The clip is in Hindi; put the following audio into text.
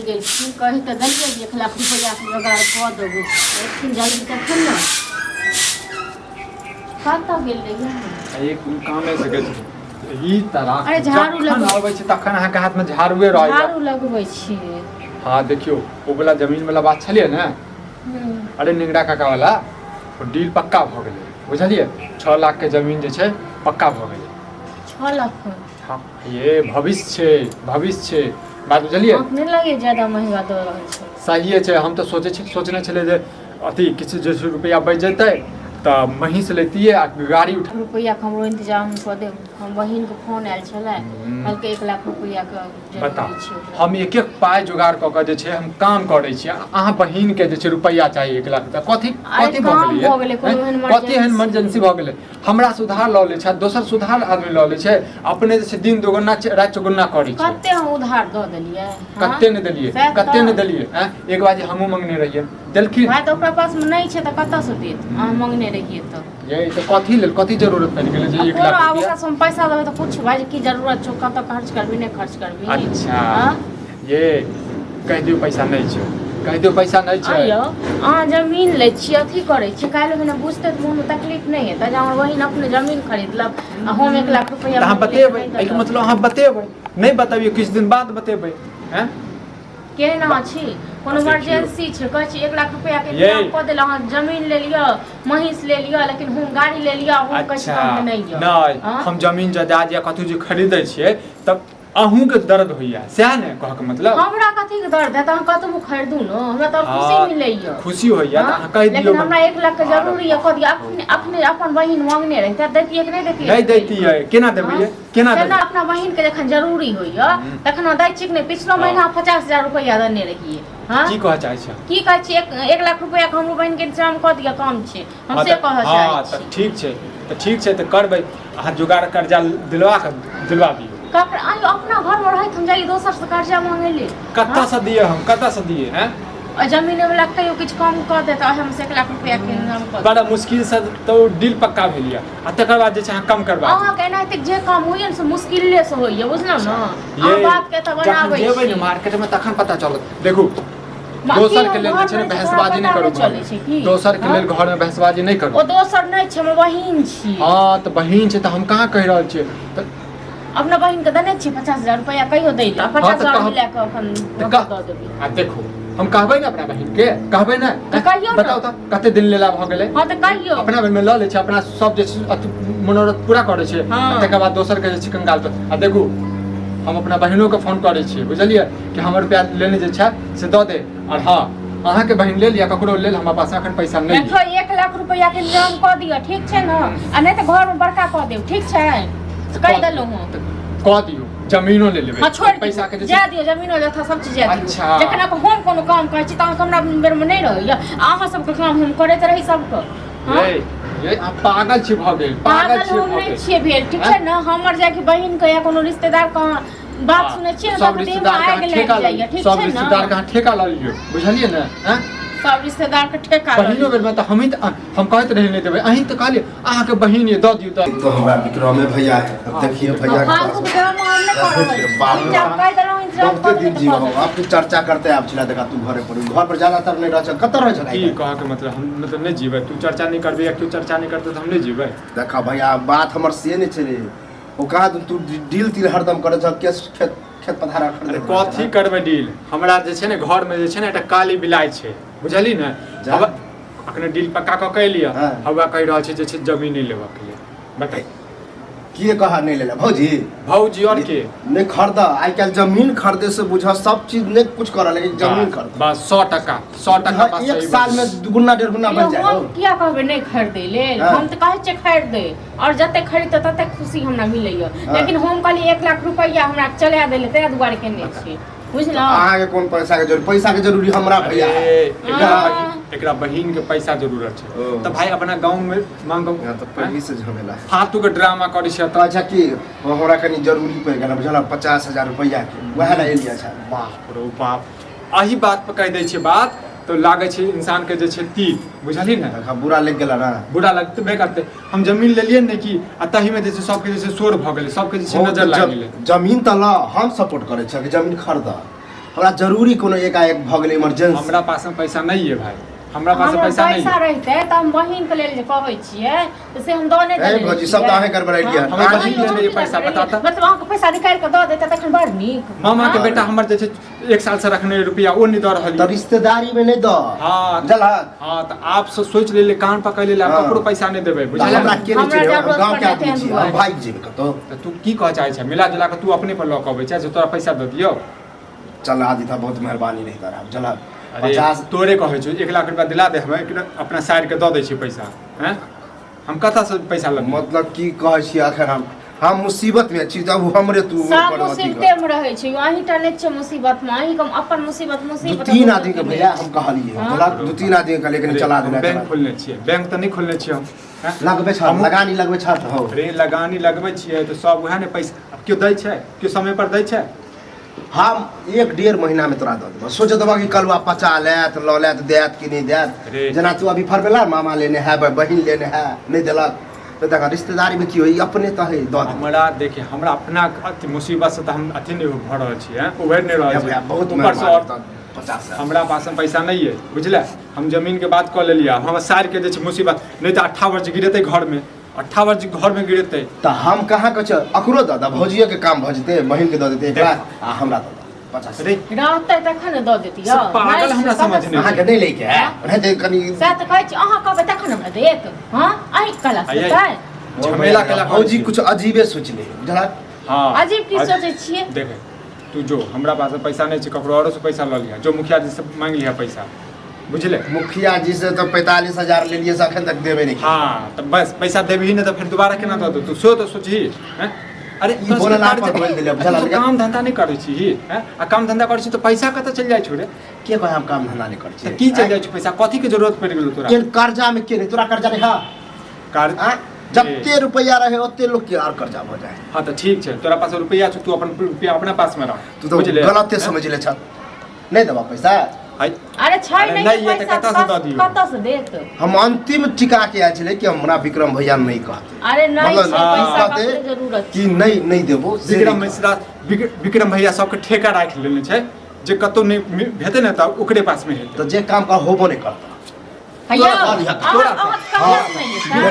गेल छी कहि त देलिए 1 लाख रुपया के जोगाड़ क देबो लेकिन जल्दी तखन न कतऽ गेल रहिए एक काम है सके ई तरह अरे झाड़ू लगबै छै तखन अहाँ के हाथ में झाड़ूए रहै झाड़ू लगबै छी हां देखियो ओ वाला जमीन वाला बात छलिए ना अरे निगड़ा काका वाला वो डील पक्का भ गेलै बुझलिए 6 लाख के जमीन जे छै पक्का भ गेलै 6 लाख हां ये भविष्य छै बात बुझलिए अपने लगे ज्यादा महंगा दऽ रहल छै सही छै हम तो सोचने छले जे अथी किछु जे रुपया बच जेतै त महींस लेतिए आ गाड़ी उठा रुपया के हमरो इंतजाम क दे हम बहिन के फोन आयल छले कहलकै 1 लाख रुपया के जरूरी छै हम एक एक पाई जुगाड़ क के जे छै हम काम करै छी अहाँ बहिन के जे छै रुपया चाहिए 1 लाख त कथि भ गेलै कथि एहन इमरजेंसी भ गेलै हमरा सुधार ल ले छै दोसर सुधार आदमी ल ले छै अपने जे छै दिन दुगुना रात चौगुना करै छै कते हम उधार द देलिए कते ने देलिए एक बार हमहू मांगने रहिए देलखिन भाई त ओकरा पास में नहीं छै त कतऽ से देत अहाँ मांगने रहिए त ये तो कथि लेल कथि जरूरत पड़ गेलै जे 1 लाख रुपया ओकरा से हम पैसा देबै त पूछ भाई की जरूरत छौ कतऽ खर्च करबी नहीं खर्च करबी अच्छा ये कह दियो पैसा नहीं छै कह दियो पैसा नहीं छै आयो अहाँ जमीन लै छी अथी करै छी काल्हि बिना बुझते त मोन में तकलीफ नहीं है त हमर बहिन अपने जमीन खरीदलक आ हम 1 लाख रुपया अहाँ बतेबै एहि के मतलब अहाँ बतेबै नहीं बताबिए किछ दिन बाद बतेबै हैं केना छी कोनो इमरजेंसी छै कहै छी 1 लाख रुपया के इंतजाम क देल अहाँ जमीन ले लियो महींस ले लियो लेकिन हम गाड़ी ले लियो हम कहै छी हम नहीं हम जमीन जायदाद या कथु जे खरीदै छियै तब अहूँ के दर्द होइया सएह ने कह के मतलब हमरा कथि के दर्द है त हम कतबो खरीदू न हमरा त खुशी मिलैया खुशी होइया त अहाँ कह दियौ लेकिन हमरा 1 लाख के जरूरी है कह दिया अपने अपन बहिन मांगने रही त दैतिए कि नहीं दैतिए नहीं दैतिए केना देबै केना अपना बहिन के जखन जरूरी होइया तखन दै छी कि नहीं पिछलो महीना 50,000 रुपया देने रहिए हां की कह चाहै छै की कहै छी 1 लाख रुपया के हमरो बहिन के इंतजाम क दिया काम छै हम से कह चाहै छी त ठीक छै त करबै अहाँ जुगाड़ कर्जा दिलवा दियो आयो अपना घर में रहित हम जाई दोसर से कर्जा मांगे ले कत्ता से दिए हैं जमीन वाला कहियो किछ कम क दे त हम 1 लाख रुपया के इंतजाम क बड़ा मुश्किल से तो डील पक्का भेलिया आ तकर बाद जे छै कम करबा अहाँ के एनाते जे काम होइए से मुश्किले से होइए बुझलौ न अहाँ बात के त बनाबै छी जेबै न मार्केट में तखन पता चलत देखू दोसर के लेल छै बहसबाजी नहीं करू दोसर के लेल घर में बहसबाजी नहीं करू ओ दोसर नहीं छै हमर बहिन छी हां त बहिन छै त हम कहां कह रहल छी त अपना बहिन के देने छी 50,000 रुपया कहियो दै त 50,000 मिला के अपन द देबी आ देखो हम कहबै ना अपना बहिन के कहबै ना बताओ त कते दिन लेला भ गेलै हां त कहियो अपना में ल ले छै अपना सब जे मनोरथ पूरा करे छै तकर बाद दोसर के जे कंगाल त आ देखू हम अपना बहिनों के फोन करे छी बुझलिए कि हमर रुपया लेने जे छै से द दे और हां अहाँ के बहिन ले लिया ककरो लेल हमरा पास एखन पैसा नहीं देखो 1 लाख रुपया के इंतजाम क दियो ठीक छै न आ नहीं त घर में बड़का क देब ठीक छै कह देलौ हम क दियो जमीनो ले लेबै पैसा के जा दियो जमीनो जथा सब चीज जा दियो जखन हम कोनो काम करै छी त हमरा बेर में नहीं रहैया अहाँ सब के काम हम करैत रही सब के हां ये आप पागल छी भ गेल पागल छी भ गेल छी भेल ठीक छै न हमर जाके बहिन के या कोनो रिश्तेदार का बात सुनै छियै न सब रिश्तेदार का ठेका जाइए ठीक छै न सब रिश्तेदार का ठेका ल लियो बुझलिए न हैं सब रिश्तेदार के ठेका बहिनो बेर में त हम कहत रहे नहीं देबै अहीं त कहलिए अहाँ के बहिन ये द दियो त तो हमरा विक्रमे भैया है अब देखिए भैया के दिन जीवा आपकी चर्चा करते आप छिला देखा तू घर पर ज्यादातर नहीं रह कत रह छ की कह के मतलब हम मतलब नहीं जीबै तू चर्चा नहीं करबे या तू चर्चा नहीं करते त हम नहीं जीबै देखा भैया बात हमर से नहीं छले ओ कहा तू डील तीर हरदम करे छ केस खेत पधारा खरीदे कथी करबै डील हमरा जे छै ने घर में जे छै ने एकटा काली बिलाइ छै बुझली न अब अखने डील पक्का क के लिया हवा कह रहल छै जे छै जमीन नहीं लेबा के लिए बताई के कहा नहीं लेला भौजी और के नहीं खरीदा आई काल जमीन खरीदे से बुझा सब चीज नहीं कुछ करा लेकिन जमीन खरीद बस 100% बस एक साल में दुगुना डेढ़ गुना बढ़ जाए हम क्या कहबे नहीं खरीदे ले हम त कहै छै खरीद दे और जते खरीदते तते खुशी हमरा मिलैया लेकिन हम कहली 1 लाख रुपया हमरा चला देले ते दुआरे केने छी बुझलो अहाँ के कोन पैसा के जरूरी हमरा भैया एकरा बहिन के पैसा जरूरत छै त भाई अपना गांव में मांगो त पहले से झमेला फालतू के ड्रामा करै छै त अच्छा की हमरा कनी जरूरी पड़ गेल बुझला 50,000 रुपया के वह ला लिया छै बाप रे बाप आही बात पे कह दै छै बात तो लागे छै इंसान के जे छै तीर बुझली ना बुरा लग गेला ना बुरा लगते करते हम जमीन लेलिए ने कि आ तही में जे छै सबके जे छै शोर भ गेलै सबके जे छै नजर लाग गेलै जमीन त ल हम सपोर्ट करे छै कि जमीन खरीद हमरा जरूरी कोनो एकाएक भ गेलै इमरजेंसी हमरा पास में पैसा नहीं है भाई, हमरा पास पैसा नहीं है। रहते त हम बहिन के लेल जे कहै छियै त से हम दने दे भौजी सब अहे गड़बड़ाइलिए हमरा बहिन के लिए पैसा बताता मतलब अहाँ के पैसा निकाल के द देता तखन बड़ नीक। मामा के बेटा हमर जे छै 1 साल से रखने रुपया ओ नहीं द रहल त रिश्तेदारी में नहीं द। हां जला हां त आप से सोच ले कान पकड़ ले ककरो पैसा नहीं देबे बुझल। हमरा के नहीं छै हम गांव के आदमी छी, हम भाग जेबे कतो। त तू की कह चाहे छै मिला जुला के तू अपने पर लॉक अबै छै जे तोरा पैसा द दियो। चल आदि था बहुत मेहरबानी रही तारा जला। अरे 50 तोरे कहै छै 1 लाख रुपया दिला दे हमें अपना साइड के द दै छी पैसा हैं। हम कथा से पैसा लग मतलब की कहै छी अखन हम मुसीबत में छी जब हमरे तू सब मुसीबते में रहै छै अहीं टा नै छै मुसीबत में अहीं कम अपन मुसीबत दू तीन आदमी के भैया हम कहलिए जला दू तीन आदमी के लेकिन चला देना। बैंक खोलने छियै, बैंक त नहीं खोलने छियै हम लगबे छ लगानी लगबे छ त हो रे लगानी लगबै छियै त सब उहे ने पैसा क्यों दै छै क्यों समय पर दै छै। हम 1-1.5 महीना में तोरा द देबो सोच देबो कि कलवा पचा लेत ल लेत देत कि नहीं देत। जना तू अभी फरबेला मामा लेने है बहिन लेने है नहीं देलक तो देखा रिश्तेदारी में की होई अपने त है द हमरा देखिए हमरा अपना अति मुसीबत से त हम अथी नहीं भ रहल छी हैं उभर नहीं रहल छी बहुत ऊपर से और 50 हमरा पास में पैसा नहीं है बुझले। हम जमीन के बात क लेलिए हम सार के जे छै मुसीबत नहीं त 18 वर्ष गिरते घर में 18 वर्ष घर में गिरते त हम कहां के छ अकरो दादा भौजिए के काम भ जते बहिन के द देते एकरा आ हमरा द 50 रे रहतै तखन द देतियै। पागल हमरा समझ नहीं अहाँ के नहीं लेके है रहते कनी साथ कहै छी अहाँ कहबै तखन हमरा देत। हां अहीं कला से झमेला केला भौजी कुछ अजीबे सोच ले जला। हां अजीब की सोचै छियै देख तू जो हमरा पास पैसा नहीं छै ककरो औरो से पैसा ल लिया जो मुखिया जी से मांग लिया पैसा बुझले। मुखिया जी से तो 45,000 ले लिए अखन तक देबे नहीं। हां तो बस पैसा देबही नहीं तो फिर दोबारा केना दो तू सो तो सोचही हैं। अरे ई बोलला पर बोल देले बुझला लगे काम धंधा नहीं करै छी हैं आ काम धंधा करै छी तो पैसा कत चल जाय छोड़े के कहे हम काम धंधा नहीं करै छी की चल जाय छ पैसा कथी के जरूरत पड़ गेल तोरा के कर्जा में के नहीं तोरा कर्जा नहीं हां कर्जा जत्ते रुपया रहे ओते लोग के और कर्जा हो जाए। हां तो ठीक छै तोरा पास रुपया छ तू अपन रुपया अपना पास में रख तू तो गलत समझ ले छ नहीं देबा पैसा। अरे छै नहीं ये कत से द दियो कत से देत हम अंतिम टिका के आए छले कि हमरा विक्रम भैया नहीं कहते अरे नहीं मतलब छै पैसा कहते के जरूरत कि नहीं देबो विक्रम मिश्रा विक्रम भैया सबके ठेका राख लेने छै जे कतो नहीं भेटे न त ओकरे पास में हेतै तो जे काम का होबो नहीं करता भैया तोरा नहीं